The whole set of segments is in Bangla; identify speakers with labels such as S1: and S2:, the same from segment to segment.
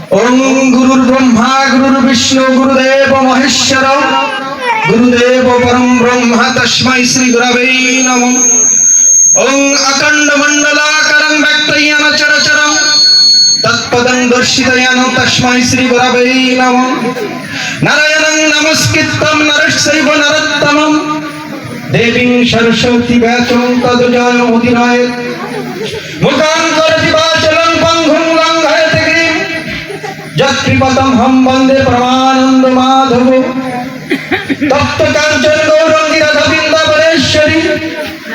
S1: ओम गुरुर्ब्रह्मा गुरुर्विष्णु गुरुदेव महेश्वर गुरुदेव परम ब्रह्म तस्मै श्री गुरवे नमः। ओम अखंड मंडलाकारं व्यक्तयेन चरचरं तत्पदं दर्शितयेन तस्मै श्री गुरवे नमः। नारायणं नमस्कृतं नरस्यैव नरोत्तमं देवीं सरस्वती व्यासं ततो जयमुदीरयेत्। मुखां करोति वाचालं पङ्गुं लङ्घयते गिरिं यत्कृपातं हम वन्दे परमानन्द माधव। तप्त काञ्चन गौराङ्गी राधावृन्दावनेश्वरी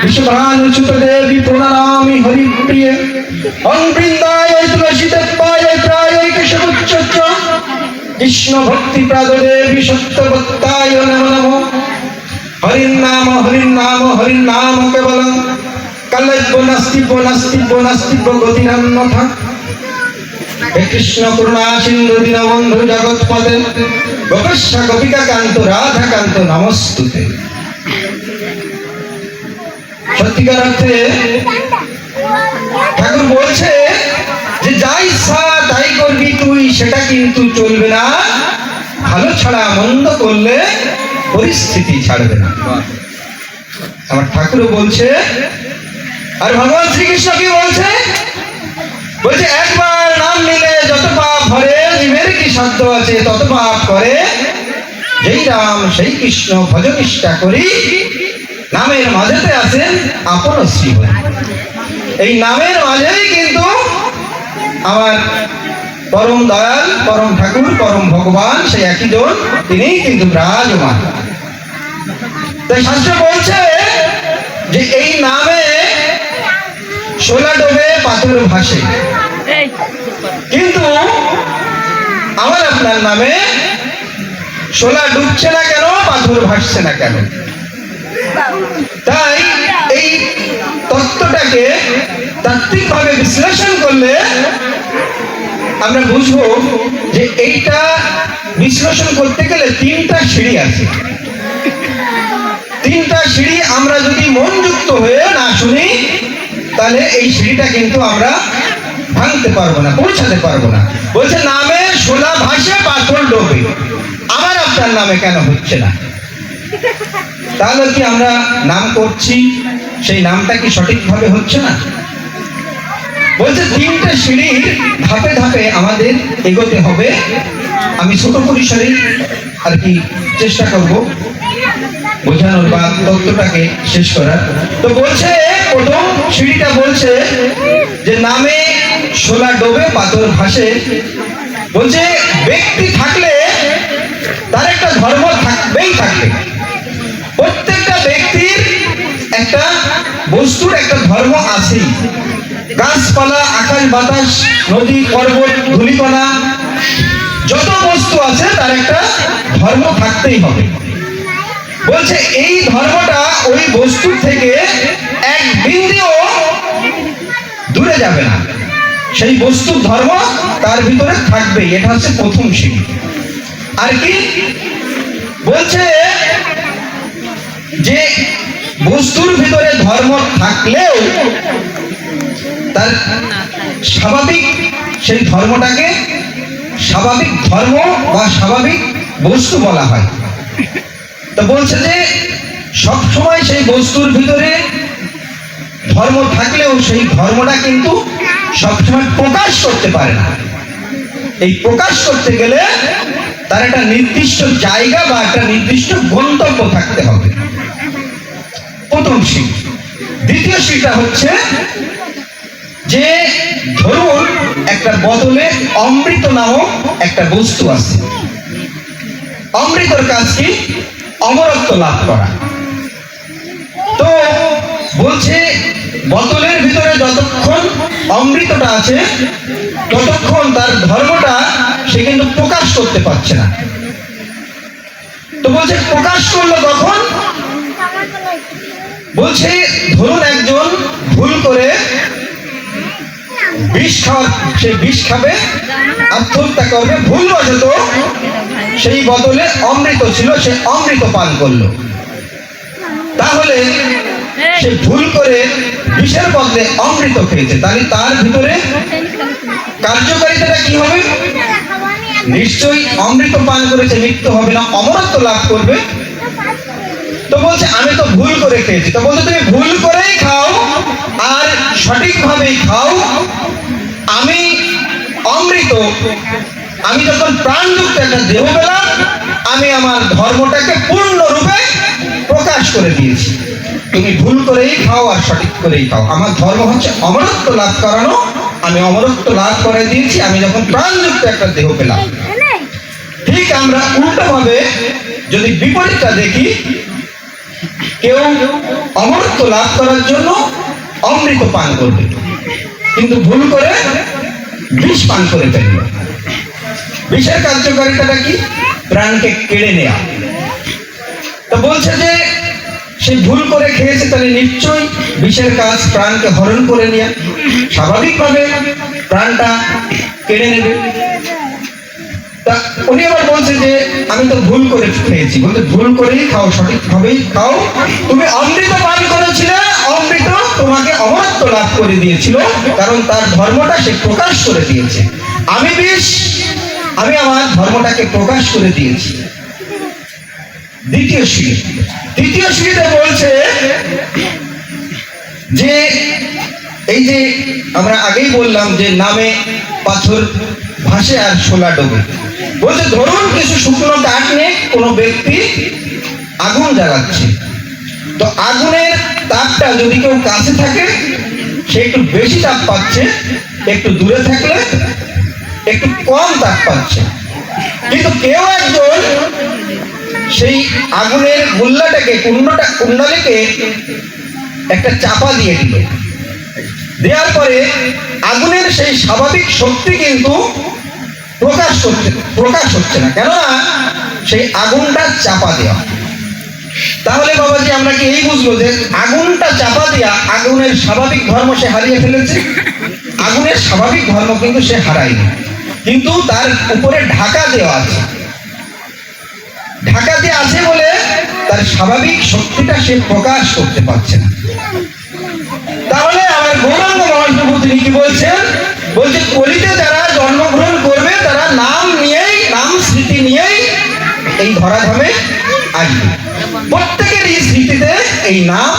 S1: विश्वभानुसुत देवी प्रणमामि हरिप्रिये। ओं वृन्दाय तुलसीदेवाय त्राय केशवच्च कृष्ण भक्ति प्राददेवी सत्यवत्ताय नमो नमः। हरिनाम केवलं कलय्यो नास्ति गतिरन्यथा। हे कृष्ण करुणा सिंधु दीनबंधु जगत्पते गोपेश गोपिका कांत राधा कांत नमस्तुते। সত্যিকার অর্থে ঠাকুর বলছে যে যা ইচ্ছা তাই করবি তুই, সেটা কিন্তু চলবে না। ভালো ছাড়া মন্দ করলে পরিস্থিতি ছাড়বে না। আমার ঠাকুরও বলছে, আর ভগবান শ্রীকৃষ্ণ কি বলছে? বলছে একবার নাম নিলে যত পাপ ভরে, জীবের কি সাধ্য আছে তত পাপ করে। যেই রাম সেই কৃষ্ণ ভজ নিষ্ঠা করি, নামের মাঝেতে আছেন আপন শ্রী হরি। এই নামের মাঝেই কিন্তু আমার পরম দয়াল পরম ঠাকুর পরম ভগবান সেই একই জন, তিনিই কিন্তু বিরাজমান। তাই শাস্ত্র বলছে যে এই নামে শোলা ডোবে পাথর ভাসে, কিন্তু আমার আপনার নামে শোলা ডুবছে না কেন, পাথর ভাসছে না কেন? তাই এই তত্ত্বটাকে তাত্ত্বিকভাবে বিশ্লেষণ করলে আমরা বুঝবো যে এইটা বিশ্লেষণ করতে গেলে তিনটা সিঁড়ি আছে। তিনটা সিঁড়ি আমরা যদি মন যুক্ত হয়ে না শুনি, তাহলে এই সিঁড়িটা কিন্তু আমরা ভাঙতে পারবো না, পৌঁছাতে পারবো না। বলছে নামে শোলা ভাসে পাথর ডোবে, আমার আপনার নামে কেন হচ্ছে না? তাহলে কি আমরা নাম করছি, সেই নামটা কি সঠিকভাবে হচ্ছে না? বলছে তিনটে সিঁড়ির ধাপে ধাপে আমাদের এগোতে হবে। আমি ছোট পরিসরে আর কি চেষ্টা করব বোঝানোর বা তত্ত্বটাকে শেষ করার। তো বলছে প্রথম সিঁড়িটা বলছে যে নামে শোলা ডোবে পাথর ভাসে। বলছে ব্যক্তি থাকলে তার একটা ধর্ম থাকবেই থাকবে। প্রত্যেকটা ব্যক্তির একটা বস্তুর একটা ধর্ম আছেই। গাছপালা, আকাশ বাতাস, নদী পর্বত, ধূলিকণা, যত বস্তু আছে তার একটা ধর্ম থাকতেই হবে। বলছে এই ধর্মটা ওই বস্তু থেকে এক বিন্দুও দূরে যাবে না, সেই বস্তুর ধর্ম তার ভিতরে থাকবে। এটা হচ্ছে প্রথম সিঁড়ি। আর কি বলছে যে বস্তুর ভিতরে ধর্ম থাকলেও তার স্বাভাবিক সেই ধর্মটাকে স্বাভাবিক ধর্ম বা স্বাভাবিক বস্তু বলা হয়। তো বলছে যে সব সময় সেই বস্তুর ভিতরে ধর্ম থাকলেও সেই ধর্মটা কিন্তু সবসময় প্রকাশ করতে পারে না। এই প্রকাশ করতে গেলে তার একটা নির্দিষ্ট জায়গা বা একটা নির্দিষ্ট গন্তব্য থাকতে হবে। প্রথম সিঁড়ি। দ্বিতীয় সিঁড়িটা হচ্ছে যে ধরুন একটা বোতলে অমৃত নামক একটা বস্তু আছে। অমৃতর কাজ কি? অমরত্ব লাভ করা। তো বলছে বোতলের ভিতরে যতক্ষণ অমৃতটা আছে ততক্ষণ তার ধর্মটা সে কিন্তু প্রকাশ করতে পারছে না। তো বলছে প্রকাশ করলো কখন? বলছে ধরুন একজন ভুল করে বিষ খাওয়ার, সে বিষ খাবে, আত্মহত্যা করবে, ভুলবশত সেই বোতলে অমৃত ছিল, সে অমৃত পান করলো। তাহলে সে ভুল করে বিষের বদলে অমৃত খেয়েছে, তাহলে তার ভিতরে কার্যকারিতাটা কি হবে? নিশ্চয়ই অমৃত পান করেছে, মৃত্যু হবে না, অমরত্ব লাভ করবে। তো বলছে আমি তো ভুল করে খেয়েছি। তো বলছে তুমি ভুল করেই খাও আর সঠিকভাবেই খাও। আমি অমৃত, আমি যখন প্রাণযুক্ত একটা দেহ পেলাম, আমি আমার ধর্মটাকে পূর্ণরূপে প্রকাশ করে দিয়েছি। তুমি ভুল করেই খাও আর সঠিক করেই খাও। আমার ধর্ম হচ্ছে অমরত্ব লাভ করানো, আমি অমরত্ব লাভ করে দিয়েছি আমি যখন প্রাণযুক্ত একটা দেহ পেলাম। ঠিক আমরা উল্টোভাবে যদি বিপরীতটা দেখি, কেউ অমরত্ব লাভ করার জন্য অমৃত পান করবে, কিন্তু ভুল করে বিষ পান করে ফেলবে। বিষের কার্যকারিতাটা কি? প্রাণকে কেড়ে নেয়া। তো বলছে যে সে ভুল করে খেয়েছে, তাহলে নিশ্চয়ই বিষের কাজ প্রাণকে হরণ করে নেয়া, স্বাভাবিকভাবে প্রাণটা কেড়ে নেবে। তা উনি আবার বলছে যে আমি তো ভুল করে খেয়েছি। বলতে ভুল করেই খাও, সঠিকভাবেই খাও। তুমি অমৃত পান করেছিলে, অমৃত তোমাকে অমরত্ব লাভ করে দিয়েছিল, কারণ তার ধর্মটা সে প্রকাশ করে দিয়েছে। আমি বিষ, আমি আমার ধর্মটাকে প্রকাশ করে দিয়েছি। দ্বিতীয় সিঁড়িতে বলছে যে এই যে আমরা আগেই বললাম যে নামে পাথর ভাসে আর শোলা ডোবে। বলছে ধরুন কিছু শুকনো কাঠ নিয়ে কোনো ব্যক্তি আগুন জ্বালাচ্ছে, তো আগুনের তাপটা যদি কেউ কাছে থাকে সে একটু বেশি তাপ পাচ্ছে, একটু দূরে থাকলে একটু কম তাপ পাচ্ছে। কিন্তু কেউ একজন সেই আগুনের গুল্লাটাকে কুণ্ডালিকে একটা চাপা দিয়ে দিল, দেওয়ার পরে আগুনের সেই স্বাভাবিক শক্তি কিন্তু প্রকাশ হচ্ছে না, কেননা সেই আগুনটা চাপা দেওয়া। তাহলে বাবাজি আমরা কি এই বুঝবো যে আগুনটা চাপা দেওয়া আগুনের স্বাভাবিক ধর্ম সে হারিয়ে ফেলেছে? আগুনের স্বাভাবিক ধর্ম কিন্তু সে হারায়নি, কিন্তু তার উপরে ঢাকা দেওয়া আছে। ঢাকা দিয়ে আছে বলে তার স্বাভাবিক শক্তিটা সে প্রকাশ করতে পারছে না। তাহলে আমার গৌরাঙ্গ মহাপ্রভু তিনি কি বলছেন? বলছে কলিতে যারা জন্মগ্রহণ করবে তারা নাম নিয়েই, নাম স্মৃতি নিয়েই এই ধরাধামে আসবে। প্রত্যেকেরই স্মৃতিতে এই নাম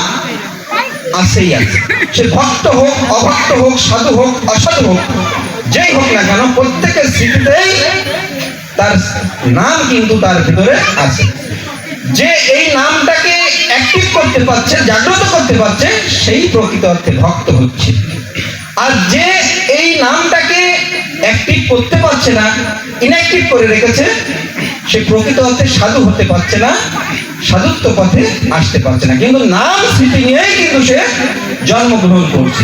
S1: আসেই আছে। সে ভক্ত হোক, অভক্ত হোক, সাধু হোক, অসাধু হোক, যেই হোক না কেন, প্রত্যেকের স্মৃতিতেই তার নাম কিন্তু তার ভিতরে আছে। যে এই নামটাকে অ্যাক্টিভ করতে পারছে, জাগ্রত করতে পারছে, সেই প্রকৃত অর্থে ভক্ত হচ্ছে। আর যে এই নামটাকে অ্যাক্টিভ করতে পারছে না, ইনঅ্যাক্টিভ করে রেখেছে, সে প্রকৃত অর্থে সাধু হতে পারছে না, সাধুত্ব পথে আসতে পারছে না। কিন্তু নাম স্মৃতি নিয়েই কিন্তু সে জন্মগ্রহণ করছে।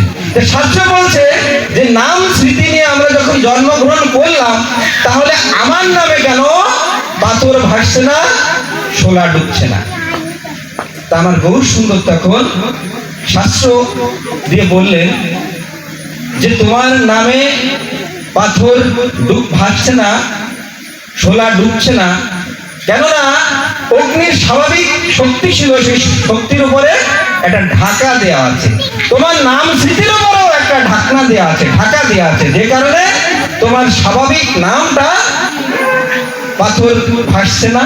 S1: শাস্ত্র বলছে যে নাম স্মৃতি নিয়ে আমরা যখন জন্মগ্রহণ করলাম, তাহলে আমার নামে কেন পাথর ভাসছে না, শোলা ডুবছে না? তা আমার গৌর সুন্দর তখন শাস্ত্র দিয়ে বললেন যে তোমার নামে পাথর ভাসছে না, শোলা ডুবছে না, কেননা অগ্নির স্বাভাবিক শক্তি ছিল, সেই শক্তির উপরে একটা ঢাকা দেওয়া আছে। তোমার নাম স্মৃতির উপরেও একটা ঢাকনা দেওয়া আছে, ঢাকা দেওয়া আছে, যে কারণে তোমার স্বাভাবিক নামটা পাথর ভাসছে না,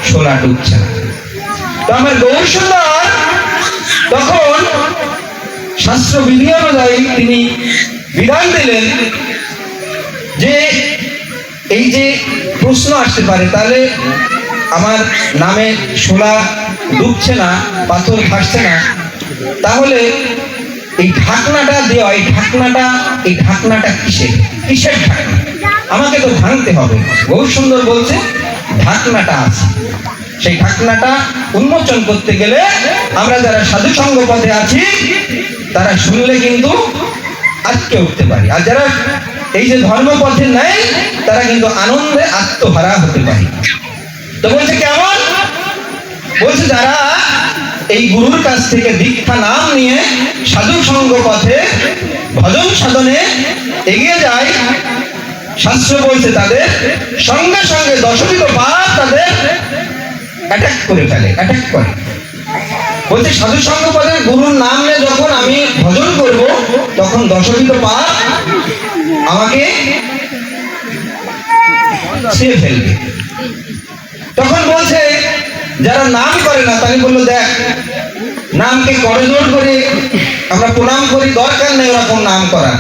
S1: শোলা ডুবছে না। তো আমার গৌর সুন্দর তখন শাস্ত্র বিধি অনুযায়ী তিনি বিধান দিলেন যে এই যে প্রশ্ন আসতে পারে, তাহলে আমার নামে শোলা ডুবছে না, পাথর ভাসছে না, তাহলে এই ঢাকনাটা দেওয়া, এই ঢাকনাটা কিসের ঢাকনা? আমাকে তো ভাঙতে হবে। গৌর সুন্দর বলছে ঢাকনাটা আছে। সেই ঢাকনাটা উন্মোচন করতে গেলে আমরা যারা সাধু সঙ্গ পথে আছি তারা শুনলে কিন্তু আটকে উঠতে পারি, আর যারা এই যে ধর্মপথে নেই তারা কিন্তু আনন্দে আত্মহারা হতে পারে। তো বলছে কেমন? বলছে যারা এই গুরুর কাছ থেকে দীক্ষা নাম নিয়ে সাধু সঙ্গ পথে ভজন সাধনে এগিয়ে যায়, শাস্ত্র বলছে তাদের সঙ্গে সঙ্গে দশবিধ পাপ তাদের অ্যাটাক করে ফেলে, অ্যাটাক করে। বলছে সাধু সঙ্গ পথে গুরুর নাম নিয়ে যখন আমি ভজন করব, তখন দশবিধ পাপ আমাকে ছিঁড়ে ফেলবে। তখন বলছে যারা নাম করে না, তাকে বললো দেখ, নামকে করজোড় করে আমরা প্রণাম করি, দরকার নেই ওরকম নাম করা।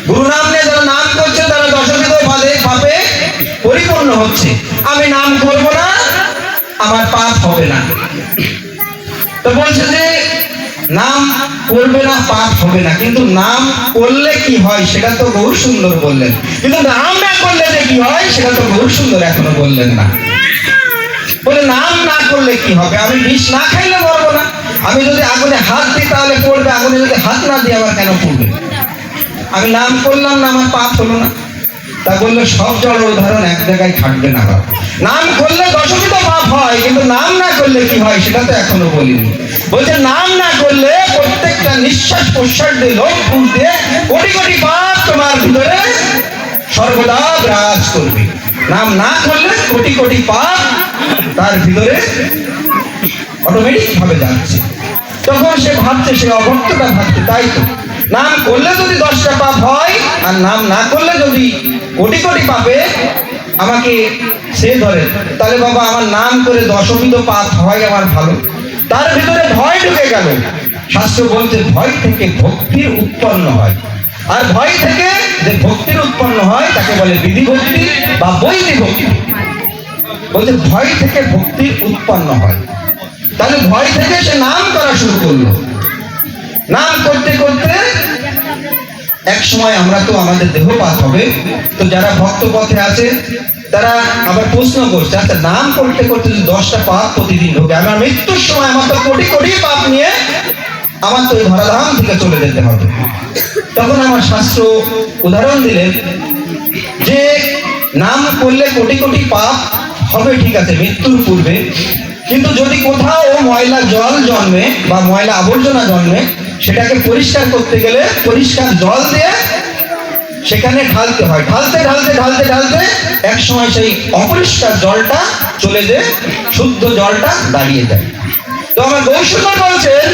S1: গুরু নাম নিয়ে যারা নাম করছে তারা দশবিধ বাধে পাপে পরিপূর্ণ হচ্ছে। আমি নাম করব না, আমার পাপ হবে না। তো বলছে যে নাম করবে না, পাপ হবে না, কিন্তু নাম করলে কি হয় সেটা তো গৌর সুন্দর বললেন, কিন্তু নাম না করলে যে কি হয় সেটা তো গৌর সুন্দর এখনো বললেন না। বলে নাম না করলে কি হবে? আমি বিষ না খাইলে মরবো না, আমি যদি আগুনে হাত দিই তাহলে পড়বে, আগুনে যদি হাত না দিই আবার কেন পড়বে? আমি নাম করলাম না, আমার পাপ হলো না। তা বললো সব জড় উদাহরণ এক জায়গায় থাকবে না। নাম করলে দশবিধ পাপ হয়, কিন্তু নাম না করলে কি হয় সেটা তো এখনো বলিনি। বলছে নাম না করলে প্রত্যেকটা নিঃশ্বাস প্রশ্বাস দিয়ে লোক ফুল দিয়ে কোটি কোটি পাপ তোমার ভিতরে সর্বদা বিরাজ করবে। নাম না করলে কোটি কোটি পাপ তার ভিতরে অটোমেটিক ভাবে যাচ্ছে। তখন সে ভাবছে, সে অভক্তটা ভাবছে তাই তো, নাম করলে যদি 10টা পাপ হয় আর নাম না করলে যদি কোটি কোটি পাপে আমাকে সে ধরে, তাহলে বাবা আমার নাম করে দশবিধ পাপ হয় আমার ভালো। তার ভিতরে ভয় ঢুকে গেল। শাস্ত্র বলছে ভয় থেকে ভক্তির উৎপন্ন হয়, আর ভয় থেকে যে ভক্তির উৎপন্ন হয় তাকে বলে বিধি ভক্তি বা বৈধি ভক্তি। বলছে ভয় থেকে ভক্তির উৎপন্ন হয়, তাহলে ভয় থেকে সে নাম করা শুরু করলো। নাম করতে করতে এক সময় আমরা তো আমাদের দেহপাত হবে। তো যারা ভক্ত পথে আছে তারা আবার প্রশ্ন করছে, আচ্ছা নাম করতে করতে যদি 10টা পাপ প্রতিদিন ঢোকে, আমার মৃত্যুর সময় আমার তো কোটি কোটি পাপ নিয়ে আমার তো এই ধরাধাম থেকে চলে যেতে হবে। তখন আমার শাস্ত্র উদাহরণ দিলেন যে নাম করলে কোটি কোটি পাপ হবে, ঠিক আছে মৃত্যুর পূর্বে, কিন্তু যদি কোথাও ময়লা জল জন্মে বা ময়লা আবর্জনা জন্মে, সেটাকে পরিষ্কার করতে গেলে পরিষ্কার জল দিয়ে সেখানে ঢালতে হয়। ঢালতে ঢালতে ঢালতে ঢালতে এক সময় সেই অপরিষ্কার জলটা চলে যায়, শুদ্ধ জলটা দাঁড়িয়ে যায়। তো আমার গৌরসুন্দর বলছেন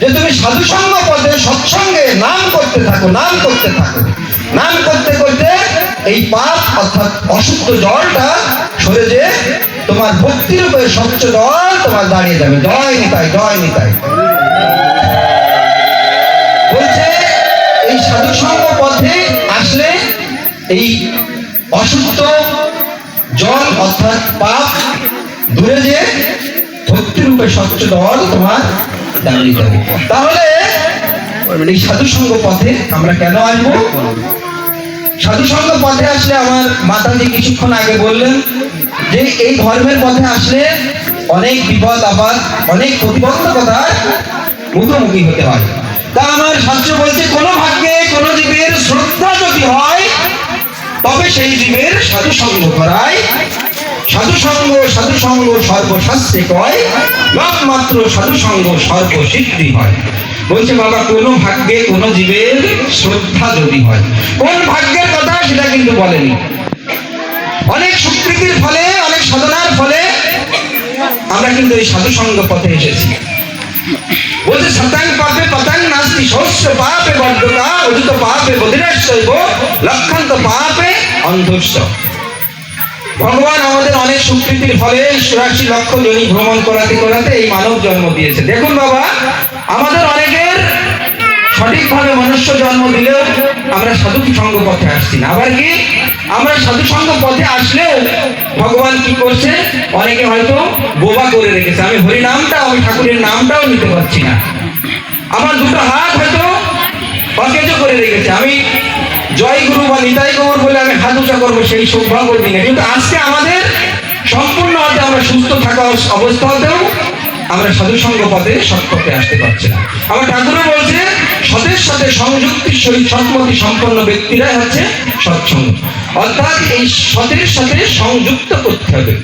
S1: যে তুমি সাধুসঙ্গ পথে সৎসঙ্গে নাম করতে থাকো, নাম করতে থাকো, নাম করতে করতে এই পাপ অর্থাৎ অশুদ্ধ জলটা সরে যে তোমার ভক্তির উপরে স্বচ্ছ জল তোমার দাঁড়িয়ে যাবে। জয় নিতাই, জয় নিতাই। বলছে এই সাধুসঙ্গ পথে আসলে এই অশুদ্ধ জল অর্থাৎ পাপ দূরে যে ভক্তির রূপে স্বচ্ছ জল তোমার দাঁড়িয়ে যাবে। তাহলে এই সাধুসঙ্গ পথে আমরা কেন আসবো? সাধুসঙ্গ পথে আসলে আমার মাতাজি কিছুক্ষণ আগে বললেন যে এই ধর্মের পথে আসলে অনেক বিপদ আপদ, অনেক প্রতিবন্ধকতার মুখোমুখি হতে হয়। তা আমার শাস্ত্র বলছে কোন ভাগ্যে কোন জীবের শ্রদ্ধা যদি হয় তবে সেই জীবের সাধুসঙ্গ করায়। সাধুসঙ্গ সাধুসঙ্গ সর্বশাস্ত্রে কয়, একমাত্র সাধুসঙ্গ সর্বসিদ্ধি হয়। বলছে বাবা কোন ভাগ্যে কোন জীবের শ্রদ্ধা যদি হয়, কোন ভাগ্যের কথা সেটা কিন্তু বলেনি। অনেক স্বীকৃতির ফলে, অনেক সাধনার ফলে আমরা কিন্তু এই সাধুসঙ্গ পথে এসেছি। বলছে শতাং পাপে পতং নাস্তি সহস্র পাপে বদ্ধকা অযুত পাপে বধিরাশ্রয়ব লক্ষান্ত পাপে অন্ধস্য। ভগবান আমাদের অনেক স্বীকৃতির ফলে 84 লক্ষ জনি ভ্রমণ করাতে করাতে এই মানব জন্ম দিয়েছে। দেখুন বাবা, আমাদের অনেকের সঠিকভাবে মনুষ্য জন্ম দিলেও আমরা সাধু সঙ্গ পথে আসছি না। আবার কি আমরা সাধু সঙ্গ পথে আসলেও ভগবান কি করছে, অনেকে হয়তো বোবা করে রেখেছে। আমি হরি নামটাও, আমি ঠাকুরের নামটাও নিতে পারছি না। আমার দুটো হাত হয়তো অকেজ করে রেখেছে। আমি জয় গুরু বা নিতাই গৌর বলে আমি হাত উঁচা করবো, সেই সৌভাগ্য দিনে। কিন্তু আজকে আমাদের সম্পূর্ণ অর্থে আমরা সুস্থ থাকা অবস্থাতেও আমরা সাধুসঙ্গ পথে সৎপথে আসতে পারছি না। আমার ঠাকুরও বলছে সতের সাথে সংযুক্তির সহিত সৎমতি সম্পন্ন ব্যক্তিরাই হচ্ছে সৎসঙ্গ। অর্থাৎ এই সতের সাথে সংযুক্ত করতে হবে।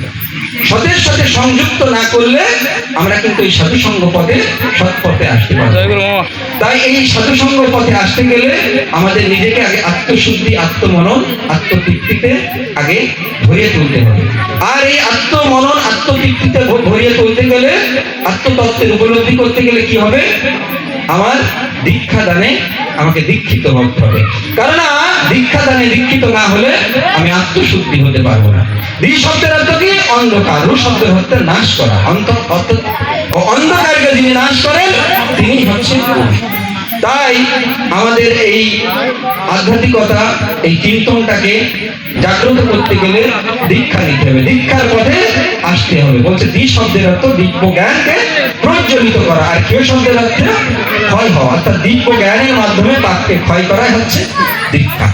S1: সতের সাথে সংযুক্ত না করলে আমরা কিন্তু এই সাধুসঙ্গ পথে সৎপথে আসতে পারবো। তাই এই সাধুসঙ্গ পথে আসতে গেলে আমাদের নিজেকে আগে আত্মশুদ্ধি, আত্মমনন, আত্মতৃপ্তিতে আগে ভরিয়ে তুলতে হবে। আর এই আত্মমনন, আত্মতৃপ্তিতে ভরিয়ে তুলতে গেলে, আত্মতত্ত্বের উপলব্ধি করতে গেলে কি হবে, আমার দীক্ষা দানে আমাকে দীক্ষিত হতে হবে। কারণ দীক্ষা দানে দীক্ষিত না হলে আমি আত্মশুদ্ধি হতে পারবো না। দ্বি শব্দের অর্থ কি? অন্ধকার। রু শব্দের অর্থ নাশ করা। অন্ধকারকে যিনি নাশ করেন তিনি হচ্ছেন কবি। তাই আমাদের এই আধ্যাত্মিকতা, এই কীর্তনটাকে জাগ্রত করতে গেলে দীক্ষা নিতে হবে, দীক্ষার পথে আসতে হবে। বলছে দ্বি শব্দের অর্থ দিব্য জ্ঞানকে প্রজ্বলিত করা, আর কেউ শব্দের অর্থ ক্ষয় হওয়া, অর্থাৎ দিব্য জ্ঞানের মাধ্যমে পাপকে ক্ষয় করাই হচ্ছে দীক্ষা।